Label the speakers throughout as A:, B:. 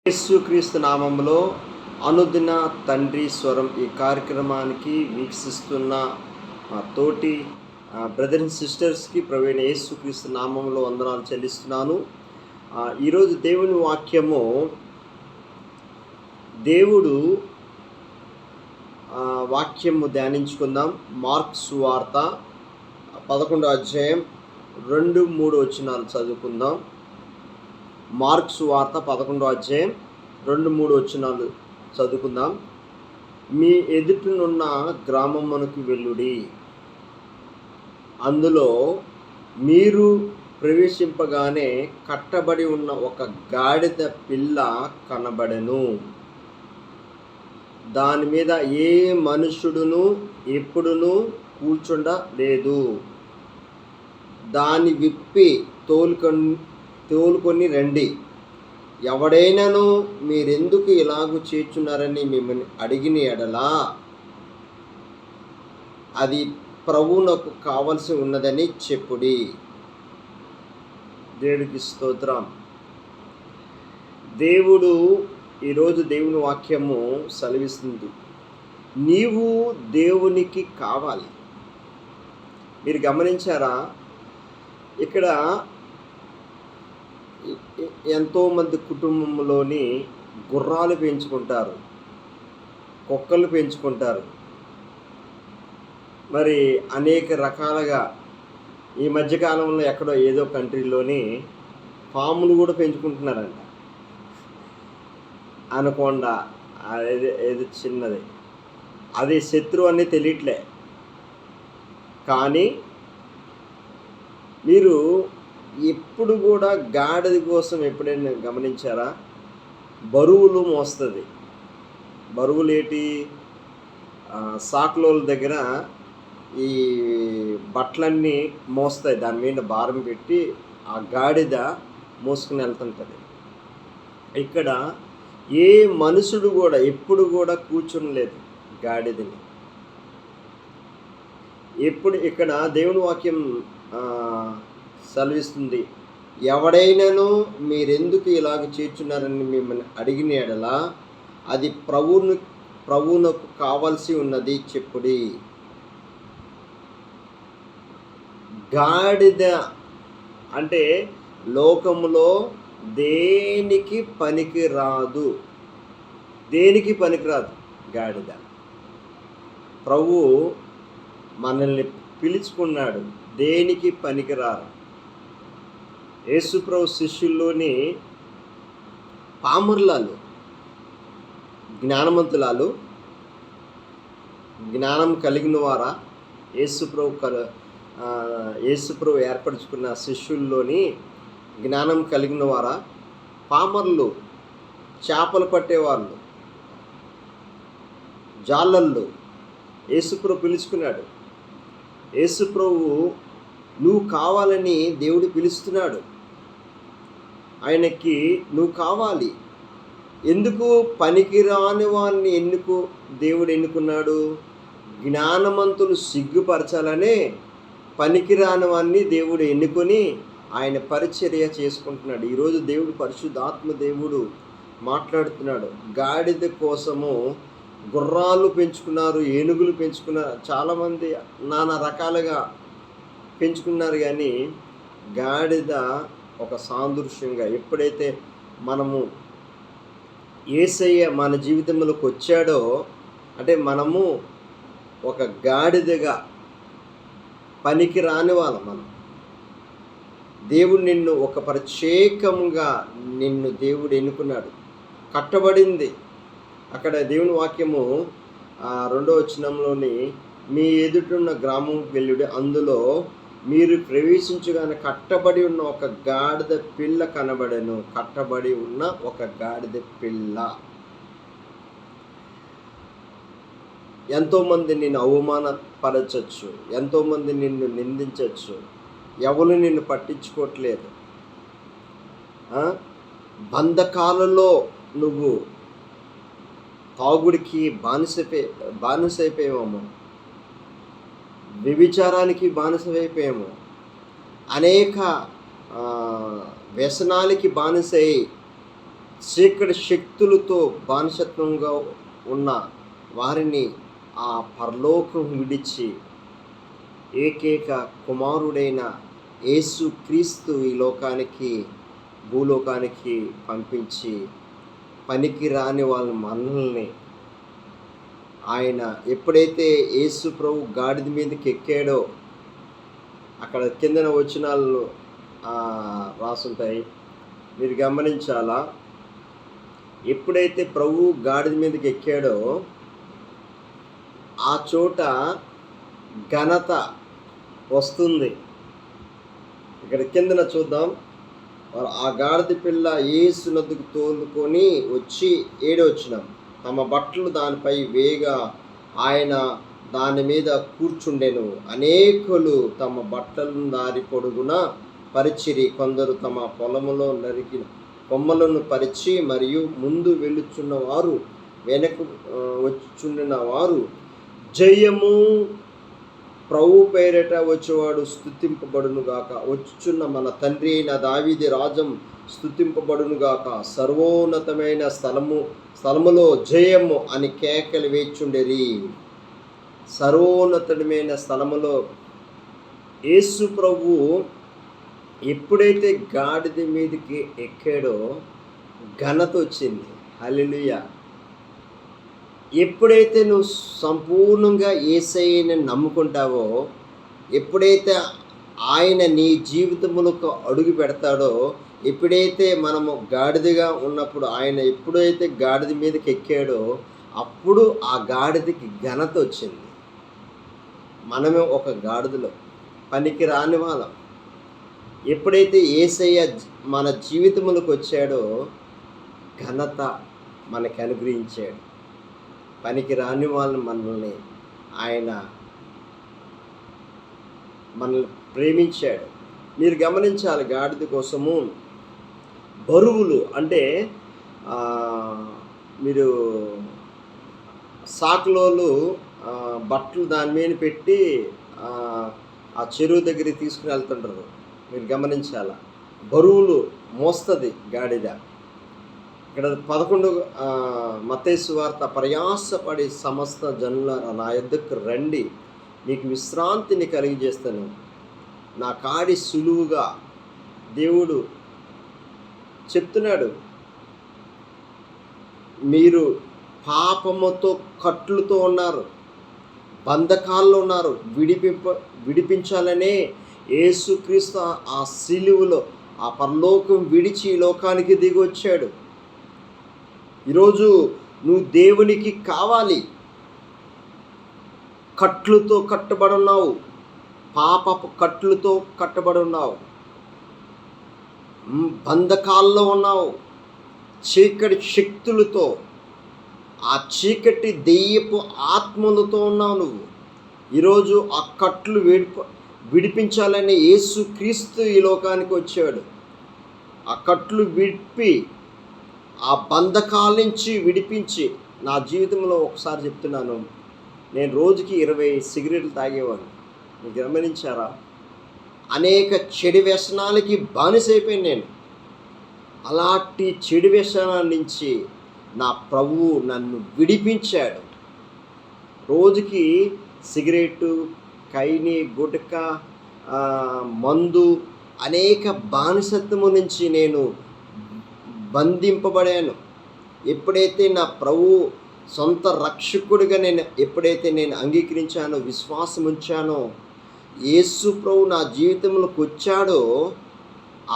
A: యేసుక్రీస్తు నామములో అనుదిన తండ్రి స్వరం ఈ కార్యక్రమానికి వీక్షిస్తున్న మా తోటి బ్రదర్ అండ్ సిస్టర్స్కి ప్రవీణ యేసుక్రీస్తు నామంలో వందనాలు చెల్లిస్తున్నాను. ఈరోజు దేవుని వాక్యము, దేవుడు వాక్యము ధ్యానించుకుందాం. మార్క్స్ సువార్త 11వ అధ్యాయం 2-3 వచనాలు చదువుకుందాం. మార్క్స్ వార్త 11వ అధ్యాయం 2-3 వచనాలు చదువుకుందాం. మీ ఎదుటనున్న గ్రామమునకు వెళ్ళుడి, అందులో మీరు ప్రవేశింపగానే కట్టబడి ఉన్న ఒక గాడిద పిల్ల కనబడెను. దాని మీద ఏ మనుషుడును ఎప్పుడునూ కూర్చుండలేదు. దాన్ని విప్పి తోలుకొని రండి. ఎవడైనాను మీరెందుకు ఇలాగూ చేర్చున్నారని మిమ్మల్ని అడిగిన ఎడలా అది ప్రభువునకు కావలసి ఉన్నదని చెప్పుడి. దేవుడికి స్తోత్రం. దేవుడు ఈరోజు దేవుని వాక్యము సెలవిస్తుంది, నీవు దేవునికి కావాలి. మీరు గమనించారా? ఇక్కడ ఎంతోమంది కుటుంబంలోని గుర్రాలు పెంచుకుంటారు, కుక్కలు పెంచుకుంటారు, మరి అనేక రకాలుగా. ఈ మధ్యకాలంలో ఎక్కడో ఏదో కంట్రీలోని పాములు కూడా పెంచుకుంటున్నారంట. అనకొండ ఏదో చిన్నది, అది శత్రువు అని తెలియట్లే. కానీ మీరు ఎప్పుడు కూడా గాడిద కోసం ఎప్పుడైనా గమనించారా? బరువులు మోస్తుంది. బరువులేటి సాకులోల దగ్గర ఈ బట్టలన్నీ మోస్తాయి, దాని మీద భారం పెట్టి ఆ గాడిద మోసుకుని వెళ్తుంటుంది. ఇక్కడ ఏ మనుషుడు కూడా ఎప్పుడు కూడా కూర్చునలేదు గాడిదని. ఎప్పుడు ఇక్కడ దేవుని వాక్యం సెలవిస్తుంది, ఎవడైనాను మీరెందుకు ఇలాగ చేర్చున్నారని మిమ్మల్ని అడిగిన ఎడలా అది ప్రభువునకు కావాల్సి ఉన్నది చెప్పుడి. గాడిద అంటే లోకములో దేనికి పనికిరాదు గాడిద. ప్రభువు మనల్ని పిలుచుకున్నాడు, దేనికి పనికిరారు. యేసుప్రభు శిష్యుల్లోని పామరులాలు, జ్ఞానవంతులాలు, జ్ఞానం కలిగిన వారా? యేసుప్రభు ఏర్పరచుకున్న శిష్యుల్లోని జ్ఞానం కలిగిన వారా? పామరులు, చేపలు పట్టేవాళ్ళు, జాలర్లు. యేసుప్రభు పిలుచుకున్నాడు. యేసుప్రభు నువ్వు కావాలని దేవుడు పిలుస్తున్నాడు. ఆయనకి నువ్వు కావాలి. ఎందుకు? పనికిరాని వారిని దేవుడు ఎన్నుకున్నాడు? జ్ఞానవంతులు సిగ్గుపరచాలనే పనికిరాని వారిని దేవుడు ఎన్నుకొని ఆయన పరిచర్య చేసుకుంటున్నాడు. ఈరోజు దేవుడు పరిశుద్ధాత్మ దేవుడు మాట్లాడుతున్నాడు. గాడిద కోసము గుర్రాలు పెంచుకున్నారు, ఏనుగులు పెంచుకున్నారు, చాలామంది నానా రకాలుగా పెంచుకున్నారు. కానీ గాడిద ఒక సాదృశ్యంగా, ఎప్పుడైతే మనము యేసయ్య మన జీవితంలోకి వచ్చాడో, అంటే మనము ఒక గాడిదగా పనికి రాని వాళ్ళం. మనం దేవుడు నిన్ను ఒక ప్రత్యేకంగా దేవుడు ఎన్నుకున్నాడు, కట్టబడింది. అక్కడ దేవుని వాక్యము 2వ వచనంలోని మీ ఎదుటున్న గ్రామం వెళ్ళుడి, అందులో మీరు ప్రవేశించగానే కట్టబడి ఉన్న ఒక గాడిద పిల్ల కనబడెను. కట్టబడి ఉన్న ఒక గాడిద పిల్ల. ఎంతోమంది నిన్ను అవమానపరచచ్చు, ఎంతోమంది నిన్ను నిందించవచ్చు, ఎవరు నిన్ను పట్టించుకోవట్లేదు. బంధకాలలో నువ్వు తాగుడికి బానిసైపోయాము, వ్యభిచారానికి బానిసైపోయాము, అనేక వ్యసనాలకి బానిసై చీకటి శక్తులతో బానిసత్వంగా ఉన్న వారిని ఆ పరలోకం విడిచి ఏకైక కుమారుడైన యేసు క్రీస్తు ఈ భూలోకానికి పంపించి పనికి రాని వాళ్ళ మనల్ని ఆయన ఎప్పుడైతే యేసు ప్రభు గాడిద మీదకి ఎక్కాడో, అక్కడ కిందన వచనాలు రాసుంటాయి, మీరు గమనించాలా. ఎప్పుడైతే ప్రభు గాడిద మీదకి ఎక్కాడో ఆ చోట ఘనత వస్తుంది. ఇక్కడ కిందన చూద్దాం. ఆ గాడిద పిల్ల యేసు నొద్దకు తోలుకొని వచ్చి 7వ వచనం, తమ బట్టలు దానిపై వేగా ఆయన దాని మీద కూర్చుండెను. అనేకులు తమ బట్టలను దారి పొడుగున పరిచిరి. కొందరు తమ పొలములో నరికిన కొమ్మలను పరిచి, మరియు ముందు వెళ్ళుచున్న వారు వెనక వచ్చుచుండిన వారు, జయము ప్రభు పేరిట వచ్చేవాడు స్తుతింపబడునుగాక, వచ్చుచున్న మన తండ్రి అయిన దావీదు రాజం స్తుతింపబడునుగాక, సర్వోన్నతమైన స్థలములో జయము అని కేకలు వేచుండేరి. సర్వోన్నతమైన స్థలములో యేసు ప్రభు ఎప్పుడైతే గాడిద మీదకి ఎక్కాడో ఘనత వచ్చింది. హల్లెలూయా. ఎప్పుడైతే నువ్వు సంపూర్ణంగా యేసయ్యని నమ్ముకుంటావో, ఎప్పుడైతే ఆయన నీ జీవితంలోకి అడుగు పెడతాడో, ఎప్పుడైతే మనము గాడిదగా ఉన్నప్పుడు ఆయన ఎప్పుడైతే గాడిద మీదకి ఎక్కాడో అప్పుడు ఆ గాడిదకి ఘనత వచ్చింది. మనమే ఒక గాడిదలో పనికి రాని వాళ్ళం. ఎప్పుడైతే యేసయ్య మన జీవితంలోకి వచ్చాడో ఘనత మనకి అనుగ్రహించాడు. పనికి రాని వాళ్ళని మనల్ని ప్రేమించాడు. మీరు గమనించాలి, గాడిద కోసము బరువులు అంటే మీరు సాకులోళ్ళు బట్టలు దాని మీద పెట్టి ఆ చెరువు దగ్గరికి తీసుకుని వెళ్తుంటారు. మీరు గమనించాల, బరువులు మోస్తుంది గాడిద. ఇక్కడ 11 మత్తయి సువార్త, ప్రయాసపడి సమస్త జనులారా నా యొద్దకు రండి, మీకు విశ్రాంతిని కలిగజేస్తాను, నా కాడి సులువుగా. దేవుడు చెప్తున్నాడు, మీరు పాపముతో కట్లుతో ఉన్నారు, బంధకాల్లో ఉన్నారు, విడిపించాలనే యేసుక్రీస్తు ఆ సిలువలో ఆ పరలోకం విడిచి ఈ లోకానికి దిగి వచ్చాడు. ఈరోజు నువ్వు దేవునికి కావాలి. కట్లుతో కట్టబడి ఉన్నావు, పాపపు కట్లుతో కట్టబడి ఉన్నావు, బంధకాల్లో ఉన్నావు, చీకటి శక్తులతో, ఆ చీకటి దెయ్యపు ఆత్మలతో ఉన్నావు నువ్వు. ఈరోజు ఆ కట్లు విడిపించాలని యేసు క్రీస్తు ఈ లోకానికి వచ్చాడు. ఆ కట్లు విప్పి ఆ బంధకాల నుంచి విడిపించి. నా జీవితంలో ఒకసారి చెప్తున్నాను, నేను రోజుకి 20 సిగరెట్లు తాగేవాడిని. మీరు గమనించారా? అనేక చెడు వ్యసనాలకి బానిసైపోయాను నేను. అలాంటి చెడు వ్యసనాల నుంచి నా ప్రభువు నన్ను విడిపించాడు. రోజుకి సిగరెట్టు, కైని, గుటక, మందు, అనేక బానిసత్వము నుంచి నేను బంధింపబడాను. ఎప్పుడైతే నా ప్రభు సొంత రక్షకుడిగా ఎప్పుడైతే నేను అంగీకరించానో, విశ్వాసం ఉంచానో, యేసు ప్రభు నా జీవితంలోకి వచ్చాడో,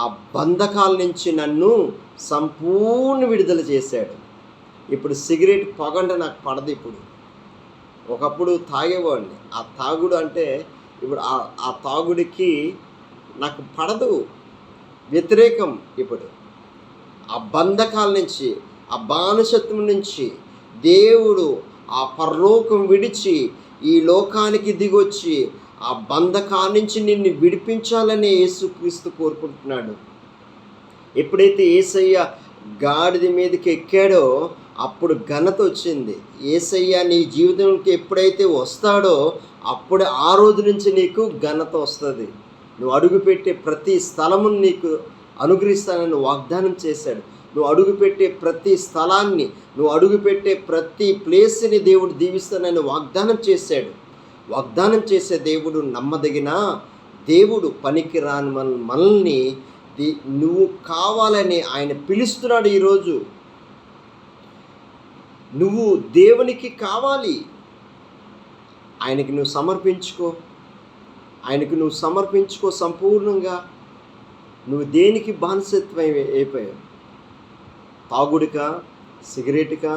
A: ఆ బంధకాల నుంచి నన్ను సంపూర్ణ విడుదల చేశాడు. ఇప్పుడు సిగరెట్ పొగంటే నాకు పడదు. ఇప్పుడు ఒకప్పుడు తాగేవాడిని. ఆ తాగుడు అంటే ఇప్పుడు ఆ తాగుడికి నాకు పడదు, వ్యతిరేకం. ఇప్పుడు ఆ బంధకాల నుంచి, ఆ బానిసత్వం నుంచి దేవుడు ఆ పరలోకం విడిచి ఈ లోకానికి దిగొచ్చి ఆ బంధకాల నుంచి నిన్ను విడిపించాలని యేసుక్రీస్తు కోరుకుంటున్నాడు. ఎప్పుడైతే యేసయ్య గాడిద మీదకి ఎక్కాడో అప్పుడు ఘనత వచ్చింది. యేసయ్య నీ జీవితంలోకి ఎప్పుడైతే వస్తాడో అప్పుడు ఆ రోజు నుంచి నీకు ఘనత వస్తుంది. నువ్వు అడుగుపెట్టే ప్రతి స్థలమును నీకు అనుగ్రహిస్తానని వాగ్దానం చేశాడు. నువ్వు అడుగుపెట్టే ప్రతి స్థలాన్ని, నువ్వు అడుగుపెట్టే ప్రతి ప్లేస్ని దేవుడు దీవిస్తానని వాగ్దానం చేశాడు. వాగ్దానం చేసే దేవుడు నమ్మదగిన దేవుడు. పనికిరాని మనల్ని నువ్వు కావాలని ఆయన పిలుస్తున్నాడు. ఈరోజు నువ్వు దేవునికి కావాలి. ఆయనకి నువ్వు సమర్పించుకో, ఆయనకు నువ్వు సమర్పించుకో సంపూర్ణంగా. నువ్వు దేనికి బానిసత్వం అయిపోయావు? తాగుడికా, సిగరెట్కా,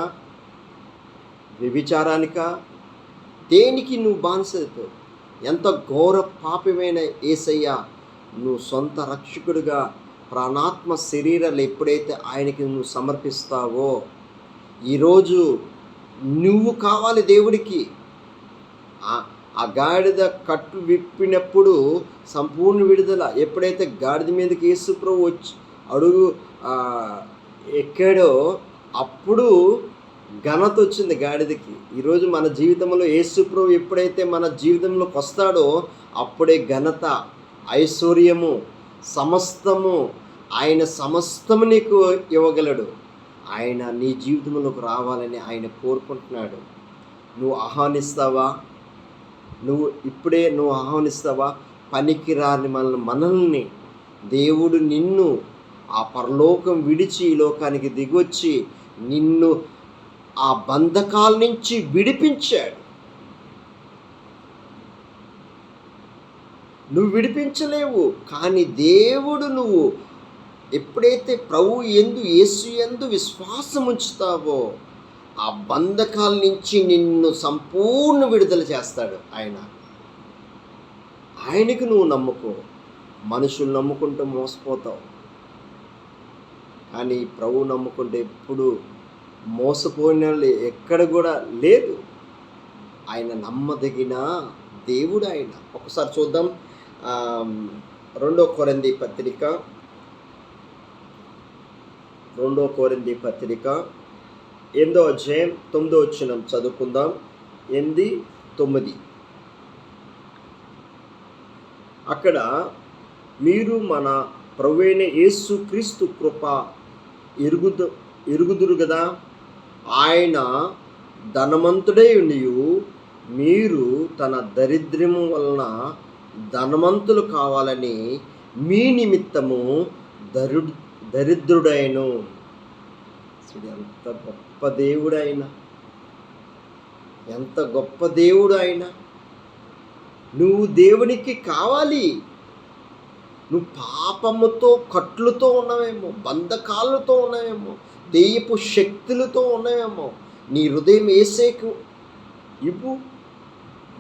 A: వ్యభిచారానికా? దేనికి నువ్వు బానిసత్వం? ఎంత ఘోర పాపమైన యేసయ్య నువ్వు సొంత రక్షకుడిగా ప్రాణాత్మ శరీరాలు ఎప్పుడైతే ఆయనకి నువ్వు సమర్పిస్తావో, ఈరోజు నువ్వు కావాలి దేవుడికి. ఆ గాడిద కట్టు విప్పినప్పుడు సంపూర్ణ విడుదల. ఎప్పుడైతే గాడిద మీదకి యేసు ప్రభు వచ్చి అడుగు ఎక్కాడో అప్పుడు ఘనత వచ్చింది గాడిదకి. ఈరోజు మన జీవితంలో యేసు ప్రభు ఎప్పుడైతే మన జీవితంలోకి వస్తాడో అప్పుడే ఘనత, ఐశ్వర్యము, సమస్తము, ఆయన సమస్తము నీకు ఇవ్వగలడు. ఆయన నీ జీవితంలోకి రావాలని ఆయన కోరుకుంటున్నాడు. నువ్వు ఆహ్వానిస్తావా? నువ్వు ఆహ్వానిస్తావా? పనికిరాని మనల్ని దేవుడు నిన్ను ఆ పరలోకం విడిచి ఈ లోకానికి దిగొచ్చి నిన్ను ఆ బంధకాల నుంచి విడిపించాడు. నువ్వు విడిపించలేవు, కానీ దేవుడు నువ్వు ఎప్పుడైతే ప్రభు యందు, యేసు యందు విశ్వాసం ఉంచుతావో ఆ బంధకాల నుంచి నిన్ను సంపూర్ణ విడుదల చేస్తాడు ఆయన. ఆయనకు నువ్వు నమ్ముకో. మనుషులు నమ్ముకుంటూ మోసపోతావు, కానీ ప్రభు నమ్ముకుంటే ఎప్పుడు మోసపోయిన ఎక్కడ కూడా లేదు. ఆయన నమ్మదగిన దేవుడు ఆయన. ఒకసారి చూద్దాం. 2 కొరింథీ పత్రిక 8వ అధ్యాయం 9వ వచనం చదువుకుందాం. 8-9. అక్కడ మీరు మన ప్రభువైన యేసు క్రీస్తు కృప ఎరుగుదురు కదా. ఆయన ధనవంతుడై ఉండి మీరు తన దరిద్రము వలన ధనవంతులు కావాలని మీ నిమిత్తము దరిద్రుడైను. ఎంత గొప్ప దేవుడు ఆయన! ఎంత గొప్ప దేవుడు ఆయన! నువ్వు దేవునికి కావాలి. నువ్వు పాపముతో, కట్లుతో ఉన్నావేమో, బంధకాలతో ఉన్నావేమో, దెయ్యపు శక్తులతో ఉన్నావేమో. నీ హృదయం యేసేకు ఇవ్వు,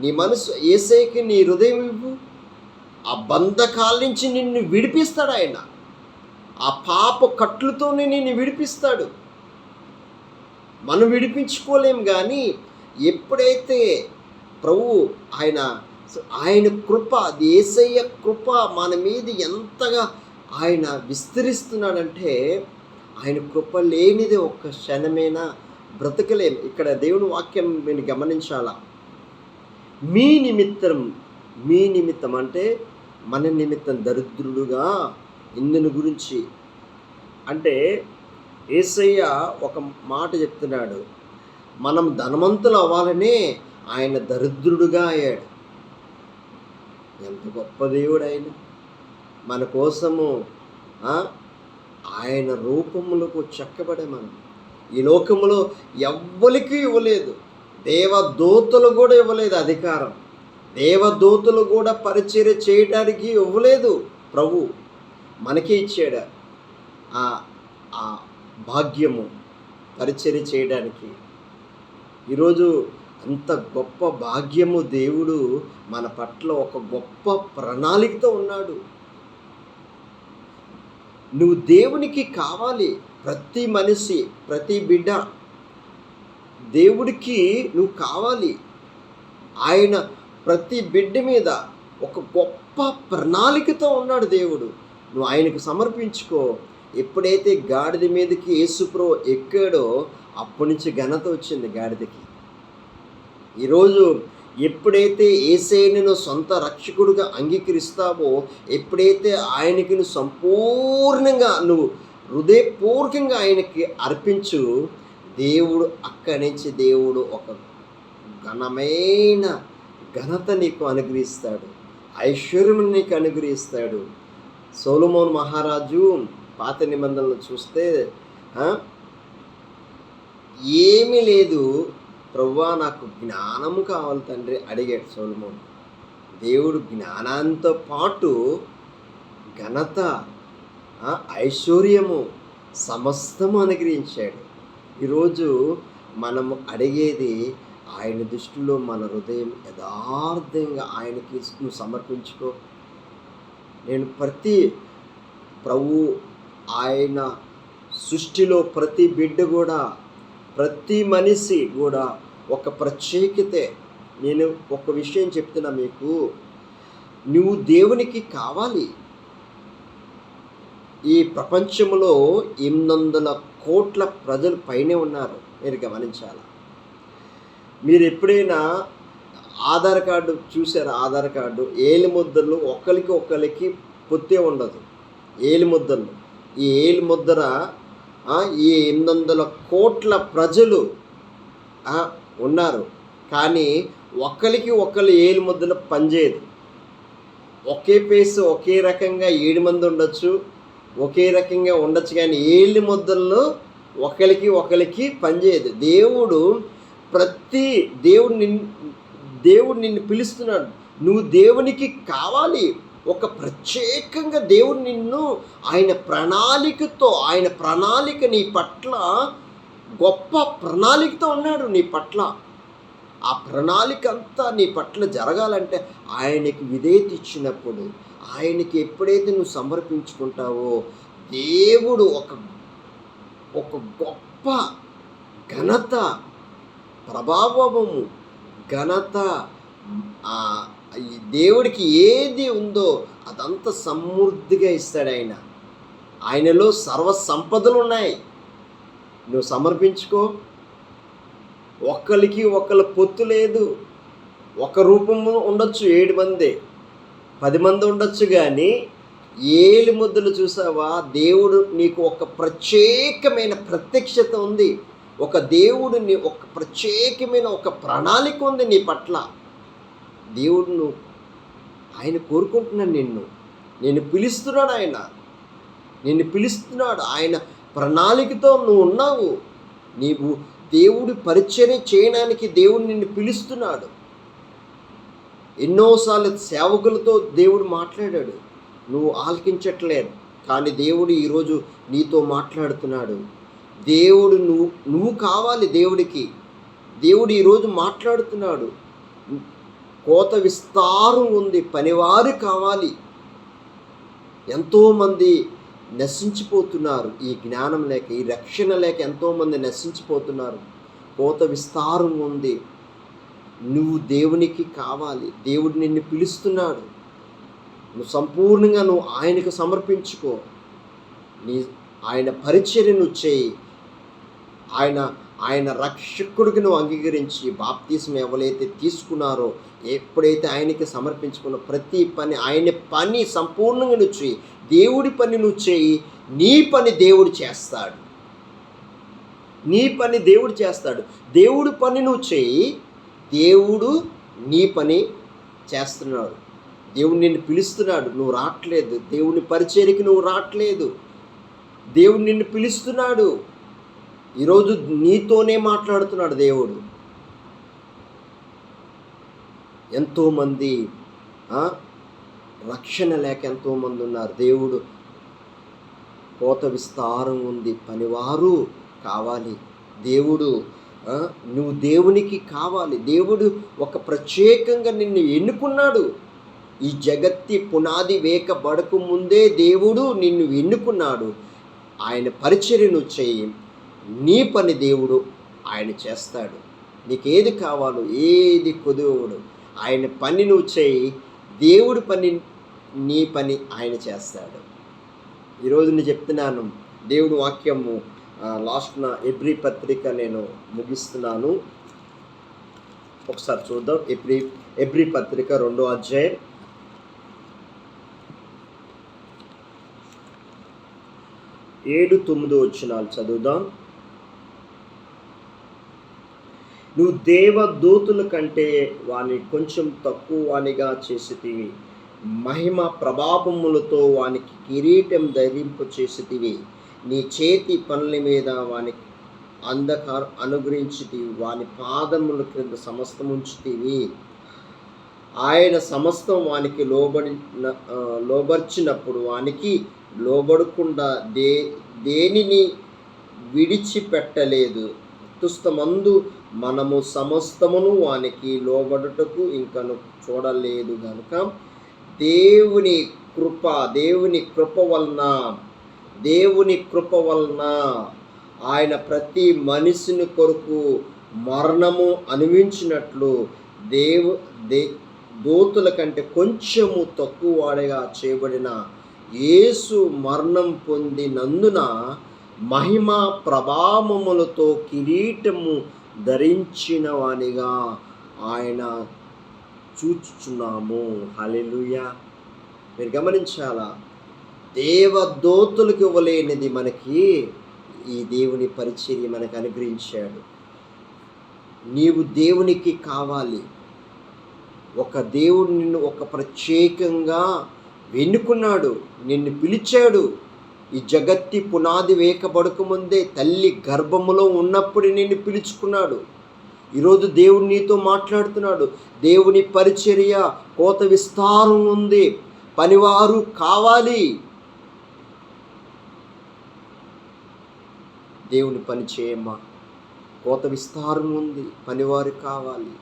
A: నీ మనసు యేసేకి నీ హృదయం ఇవ్వు. ఆ బంధకాల నుంచి నిన్ను విడిపిస్తాడు ఆయన. ఆ పాప కట్లుతోనే నిన్ను విడిపిస్తాడు. మనం విడిపించుకోలేం, కానీ ఎప్పుడైతే ప్రభు ఆయన కృప, అది యేసయ్య కృప మన మీద ఎంతగా ఆయన విస్తరిస్తున్నాడంటే, ఆయన కృప లేనిదే ఒక్క క్షణమైనా బ్రతకలేం. ఇక్కడ దేవుని వాక్యం మీరు గమనించాలా. మీ నిమిత్తం అంటే మన నిమిత్తం దరిద్రుడుగా. ఇందుని గురించి అంటే యేసయ్య ఒక మాట చెప్తున్నాడు. మనం ధనవంతులు అవ్వాలనే ఆయన దరిద్రుడుగా అయ్యాడు. ఎంత గొప్ప దేవుడు ఆయన! మన కోసము ఆయన రూపములకు చెక్కబడే మనం ఈ లోకములో ఎవ్వరికీ ఇవ్వలేదు. దేవదూతలు కూడా ఇవ్వలేదు అధికారం. దేవదూతలు కూడా పరిచర్య చేయడానికి ఇవ్వలేదు. ప్రభు మనకే ఇచ్చాడు ఆ భాగ్యము పరిచర్య చేయడానికి. ఈరోజు అంత గొప్ప భాగ్యము దేవుడు మన పట్ల ఒక గొప్ప ప్రణాళికతో ఉన్నాడు. నువ్వు దేవునికి కావాలి. ప్రతి మనిషి, ప్రతి బిడ్డ దేవుడికి నువ్వు కావాలి. ఆయన ప్రతి బిడ్డ మీద ఒక గొప్ప ప్రణాళికతో ఉన్నాడు దేవుడు. నువ్వు ఆయనకు సమర్పించుకో. ఎప్పుడైతే గాడిద మీదకి యేసుప్రభు ఎక్కాడో అప్పటి నుంచి ఘనత వచ్చింది గాడిదకి. ఈరోజు ఎప్పుడైతే యేసయ్యను సొంత రక్షకుడిగా అంగీకరిస్తావో, ఎప్పుడైతే ఆయనకి నువ్వు సంపూర్ణంగా నువ్వు హృదయపూర్వకంగా ఆయనకి అర్పించు. దేవుడు అక్కడి నుంచి దేవుడు ఒక ఘనమైన ఘనత నీకు అనుగ్రహిస్తాడు, ఐశ్వర్యం నీకు అనుగ్రహిస్తాడు. సొలొమోను మహారాజు పాత నిబంధనలు చూస్తే ఏమీ లేదు, ప్రభువా నాకు జ్ఞానము కావాలి తండ్రి అడిగాడు సొలొమోను. దేవుడు జ్ఞానంతో పాటు ఘనత, ఐశ్వర్యము సమస్తము అనుగ్రహించాడు. ఈరోజు మనము అడిగేది ఆయన దృష్టిలో మన హృదయం యథార్థంగా ఆయనకి నువ్వు సమర్పించుకో. నేను ప్రభు ఆయన సృష్టిలో ప్రతి బిడ్డ కూడా, ప్రతి మనిషి కూడా ఒక ప్రత్యేకతే. నేను ఒక విషయం చెప్తున్నా మీకు, నువ్వు దేవునికి కావాలి. ఈ ప్రపంచంలో 800 కోట్ల ప్రజలు పైనే ఉన్నారు, మీరు గమనించాలి. మీరు ఎప్పుడైనా ఆధార్ కార్డు చూసారా? ఆధార్ కార్డు ఏలి ముద్రలు ఒకరికి పొత్తే ఉండదు, ఏలి ముద్రలు. ఈ ఏలి ముద్ర ఈ 800 కోట్ల ప్రజలు ఉన్నారు, కానీ ఒకరు ఏలి ముద్రలు పనిచేయదు. ఒకే పేస్ ఒకే రకంగా 7 మంది ఉండొచ్చు, ఒకే రకంగా ఉండొచ్చు, కానీ ఏలి ముద్రలు ఒకరికి పనిచేయదు. దేవుడు నిన్ను పిలుస్తున్నాడు. నువ్వు దేవునికి కావాలి. ఒక ప్రత్యేకంగా దేవుడు నిన్ను ఆయన ప్రణాళిక నీ పట్ల గొప్ప ప్రణాళికతో ఉన్నాడు నీ పట్ల. ఆ ప్రణాళిక అంతా నీ పట్ల జరగాలంటే ఆయనకి విధేయత ఇచ్చినప్పుడు, ఆయనకి ఎప్పుడైతే నువ్వు సమర్పించుకుంటావో, దేవుడు ఒక గొప్ప ఘనత, ప్రభావము, ఘనత, దేవుడికి ఏది ఉందో అదంతా సమృద్ధిగా ఇస్తాడు ఆయన. ఆయనలో సర్వ సంపదలు ఉన్నాయి. నువ్వు సమర్పించుకో. ఒకళ్ళ పొత్తు లేదు. ఒక రూపము ఉండొచ్చు, 7 మంది 10 మంది ఉండొచ్చు, కానీ 7 ముద్దలు చూసావా? దేవుడు నీకు ఒక ప్రత్యేకమైన ప్రత్యక్షత ఉంది. దేవుడిని ఒక ప్రత్యేకమైన ఒక ప్రణాళిక ఉంది నీ పట్ల. దేవుడు ఆయన కోరుకుంటున్నాను నేను పిలుస్తున్నాడు. నిన్ను పిలుస్తున్నాడు. ఆయన ప్రణాళికతో నువ్వు ఉన్నావు. నీవు దేవుడి పరిచర్య చేయడానికి దేవుడు నిన్ను పిలుస్తున్నాడు. ఎన్నోసార్లు సేవకులతో దేవుడు మాట్లాడాడు, నువ్వు ఆలకించట్లేదు. కానీ దేవుడు ఈరోజు నీతో మాట్లాడుతున్నాడు. దేవుడు నువ్వు కావాలి దేవుడికి. దేవుడు ఈరోజు మాట్లాడుతున్నాడు. కోత విస్తారం ఉంది, పనివారు కావాలి. ఎంతోమంది నశించిపోతున్నారు ఈ జ్ఞానం లేక, ఈ రక్షణ లేక ఎంతోమంది నశించిపోతున్నారు. కోత విస్తారం ఉంది. నువ్వు దేవునికి కావాలి. దేవుడు నిన్ను పిలుస్తున్నాడు. నువ్వు సంపూర్ణంగా ఆయనకు సమర్పించుకో. ఆయన పరిచర్యను చేయి. ఆయన రక్షకుడికి నువ్వు అంగీకరించి బాప్తిసం ఎవరైతే తీసుకున్నారో, ఎప్పుడైతే ఆయనకి సమర్పించుకున్న ప్రతి పని, ఆయన పని సంపూర్ణంగా నువ్వు చేయి. దేవుడి పని నువ్వు చేయి. నీ పని దేవుడు చేస్తాడు. దేవుడి పని నువ్వు చేయి. దేవుడు నీ పని చేస్తున్నాడు. దేవుడు నిన్ను పిలుస్తున్నాడు, నువ్వు రావట్లేదు. దేవుని పరిచర్యకి నువ్వు రావట్లేదు. దేవుడు నిన్ను పిలుస్తున్నాడు. ఈరోజు నీతోనే మాట్లాడుతున్నాడు దేవుడు. ఎంతోమంది రక్షణ లేక ఎంతోమంది ఉన్నారు. దేవుడు కోత విస్తారం ఉంది, పనివారు కావాలి. దేవుడు నువ్వు దేవునికి కావాలి. దేవుడు ఒక ప్రత్యేకంగా నిన్ను ఎన్నుకున్నాడు. ఈ జగత్తి పునాది వేయబడక ముందే దేవుడు నిన్ను ఎన్నుకున్నాడు. ఆయన పరిచర్యను చేయి. నీ పని దేవుడు ఆయన చేస్తాడు. నీకేది కావాలో, ఏది కొదువడు, ఆయన పని నువ్వు చేయి. దేవుడి పని, నీ పని ఆయన చేస్తాడు. ఈరోజు నేను చెప్తున్నాను, దేవుడి వాక్యము లాస్ట్న ఎబ్రీ పత్రిక నేను ముగిస్తున్నాను. ఒకసారి చూద్దాం. ఎబ్రీ పత్రిక 2వ అధ్యాయం 7-9 వచనాలు చదువుదాం. నువ్వు దేవదూతుల కంటే వాని కొంచెం తక్కువ వానిగా చేసితివి, మహిమ ప్రభావములతో వానికి కిరీటం ధరింప చేసితివి, నీ చేతి పనుల మీద వానికి అంధకారం అనుగ్రహించితివి, వాని పాదముల క్రింద సమస్తం ఉంచితివి. ఆయన సమస్తం వానికి లోబర్చినప్పుడు వానికి లోబడకుండా దేనిని విడిచిపెట్టలేదు. తుస్తమందు మనము సమస్తమును వానికి లోబడుటకు ఇంకను చూడలేదు గనుక దేవుని కృప వలన ఆయన ప్రతి మనిషిని కొరకు మరణము అనుభవించినట్లు దూతుల కంటే కొంచెము తక్కువ వాడిగా చేయబడిన యేసు మరణం పొందినందున మహిమ ప్రభావములతో కిరీటము ధరించిన వానిగా ఆయన చూచుచున్నాము. హల్లెలూయా. మీరు గమనించాలా, దేవదూతలకు ఇవ్వలేనిది మనకి ఈ దేవుని పరిచర్య మనకు అనుగ్రహించాడు. నీవు దేవునికి కావాలి. ఒక దేవుడు నిన్ను ఒక ప్రత్యేకంగా ఎన్నుకున్నాడు, నిన్ను పిలిచాడు. ఈ జగత్తి పునాది వేయబడక ముందే తల్లి గర్భములో ఉన్నప్పుడు నిన్ను పిలుచుకున్నాడు. ఈరోజు దేవుడు నీతో మాట్లాడుతున్నాడు. దేవుని పరిచర్య కోత విస్తారం ఉంది, పనివారు కావాలి. దేవుని పని చేయమ్మా, కోత విస్తారం ఉంది, పనివారు కావాలి.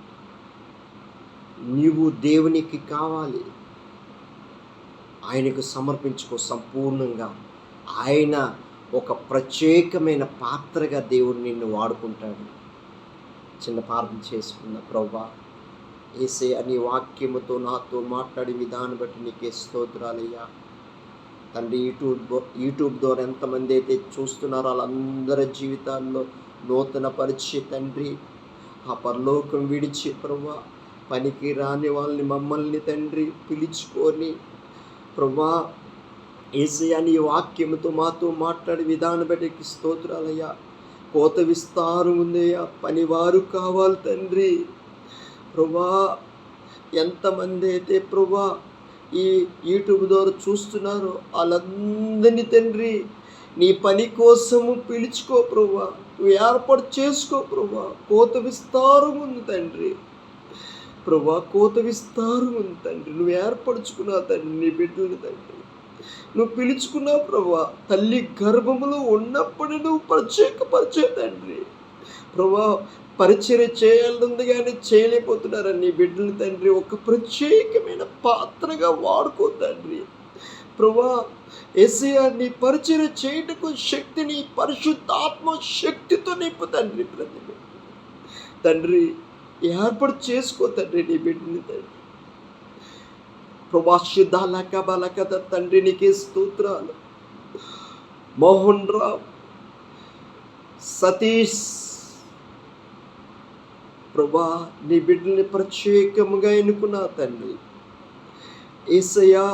A: నీవు దేవునికి కావాలి. ఆయనకు సమర్పించుకో సంపూర్ణంగా. ఆయన ఒక ప్రత్యేకమైన పాత్రగా దేవుడు నిన్ను వాడుకుంటాడు. చిన్న ప్రార్థన చేసుకున్న. ప్రభువా యేసయ్యా, నీ వాక్యముతో నాతో మాట్లాడే విధానం బట్టి నీకే స్తోత్రాలయ్యా. తండ్రి, యూట్యూబ్ ద్వారా ఎంతమంది అయితే చూస్తున్నారో వాళ్ళందరి జీవితాల్లో నూతన పరిచయ తండ్రి, ఆ పరలోకం విడిచి ప్రభువా పనికి రాని వాళ్ళని మమ్మల్ని తండ్రి పిలుచుకొని ప్రభువా యేసయ్యా, నీ వాక్యముతో మాతో మాట్లాడే విధానం బట్టి స్తోత్రాలయ్యా. కోత విస్తారం ఉందయ్యా, పనివారు కావాలి తండ్రి. ప్రభువా ఎంతమంది అయితే ప్రభువా ఈ యూట్యూబ్ ద్వారా చూస్తున్నారో వాళ్ళందరినీ తండ్రి నీ పని కోసము పిలుచుకో ప్రభువా, నువ్వు ఏర్పాటు చేసుకో ప్రభువా. కోత విస్తారం ఉంది తండ్రి. ప్రభువా కోత విస్తారం ఉంది తండ్రి. నువ్వు ఏర్పరచుకున్నావు తండ్రి నీ బిడ్డలు తండ్రి. నువ్వు పిలుచుకున్నావు ప్రభువా. తల్లి గర్భములో ఉన్నప్పుడు నువ్వు ప్రత్యేకపరిచే తండ్రి. ప్రభువా పరిచర్య చేయాలంది కానీ చేయలేకపోతున్నారా నీ బిడ్డలు తండ్రి. ఒక ప్రత్యేకమైన పాత్రగా వాడుకో తండ్రి. ప్రభువా యేసయ్యా, నీ పరిచర్య చేయటకు శక్తిని పరిశుద్ధాత్మ శక్తితో నింపు తండ్రి. ప్రతి తండ్రి ఏర్పాటు చేసుకో తండ్రి నీ బిడ్డని తండ్రి. ప్రభా శుద్ధాలక బలకత తండ్రి నీకే స్తోత్రాలు. మోహన్ రావు, సతీష్ ప్రభా నీ బిడ్డని ప్రత్యేకముగా ఎన్నుకున్నా తండ్రి. యేసయ్యా,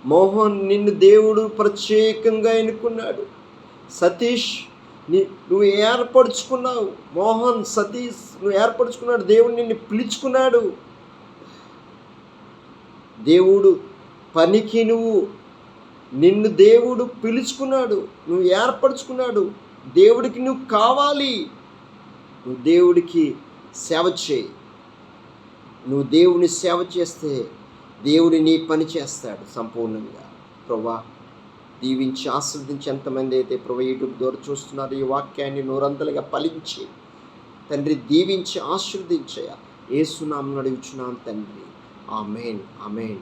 A: మోహన్ నిన్ను దేవుడు ప్రత్యేకంగా ఎన్నుకున్నాడు. సతీష్ నువ్వు ఏర్పరచుకున్నావు. మోహన్, సతీష్ నువ్వు ఏర్పరచుకున్నాడు. దేవుడు నిన్ను పిలుచుకున్నాడు. దేవుడు పనికి నిన్ను దేవుడు పిలుచుకున్నాడు, నువ్వు ఏర్పరచుకున్నాడు. దేవుడికి నువ్వు కావాలి. నువ్వు దేవుడికి సేవ చేయి. నువ్వు దేవుని సేవ చేస్తే దేవుడు నీ పని చేస్తాడు సంపూర్ణంగా. ప్రభువా దీవించి ఆస్వాదించి ఎంతమంది అయితే ప్రభు యూట్యూబ్ ద్వారా చూస్తున్నారు ఈ వాక్యాన్ని నూరంతలుగా ఫలించి తండ్రి దీవించి ఆశీర్వదించయ్యా. యేసు నామమున అడుగుచున్నాను తండ్రి. ఆమేన్, ఆమేన్.